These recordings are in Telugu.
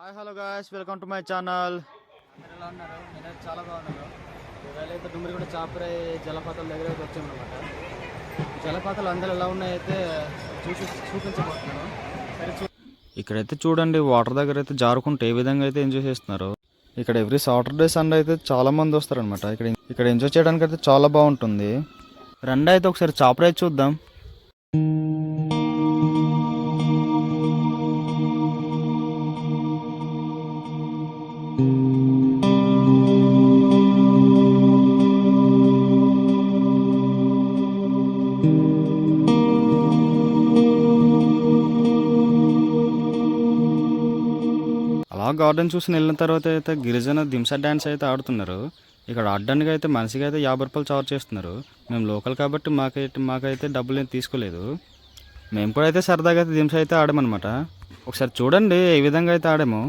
Hi hello guys, welcome to my channel. అందరు ఎలా ఉన్నారు? నేనైతే చాలా బాగున్నాను. ఇవాళ అయితే డుమ్మిరిగూడ చాపరాయి జలపాతాల దగ్గర అయితే వచ్చామన్నమాట. జలపాతాలు అందరూ ఎలా ఉన్నాయైతే చూపించబోతున్నాను. సరే ఇక్కడైతే చూడండి, వాటర్ దగ్గర అయితే జారుకుంటే ఏ విధంగా అయితే ఎంజాయ్ చేస్తున్నారు. ఇక్కడ ఎవ్రీ సాటర్డే సండే అయితే చాలా మంది వస్తారనమాట. ఇక్కడ ఎంజాయ్ చేయడానికి అయితే చాలా బాగుంటుంది. రండి అయితే ఒకసారి చాపరాయి చూద్దాం. అలా గార్డెన్ చూసి వెళ్ళిన తర్వాత అయితే గిరిజన దింసా డ్యాన్స్ అయితే ఆడుతున్నారు. ఇక్కడ ఆడడానికి అయితే మనిషికి అయితే 50 రూపాయలు చార్జ్ చేస్తున్నారు. మేము లోకల్ కాబట్టి మాకైతే డబ్బులు ఏం తీసుకోలేదు. మేము కూడా అయితే సరదాగా అయితే దింసా అయితే ఆడామన్నమాట. ఒకసారి చూడండి ఏ విధంగా అయితే ఆడామో.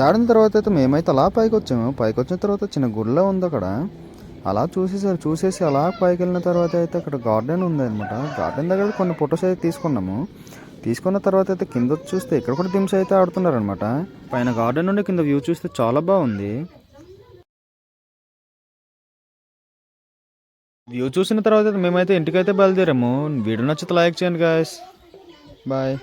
ఆడిన తర్వాత అయితే మేమైతే అలా పైకి వచ్చాము. పైకి వచ్చిన తర్వాత చిన్న గుడిలో ఉంది అక్కడ. అలా చూసేసి అలా పైకి వెళ్ళిన తర్వాత అయితే అక్కడ గార్డెన్ ఉంది అనమాట. గార్డెన్ దగ్గర కొన్ని ఫొటోస్ అయితే తీసుకున్నాము. తీసుకున్న తర్వాత అయితే కింద చూస్తే ఇక్కడ కూడా దిమ్స్ అయితే ఆడుతున్నారనమాట. పైన గార్డెన్ నుండి కింద వ్యూ చూస్తే చాలా బాగుంది. వ్యూ చూసిన తర్వాత మేమైతే ఇంటికైతే బయలుదేరాము. వీడియో నచ్చితే లైక్ చేయండి గాయస్. బాయ్.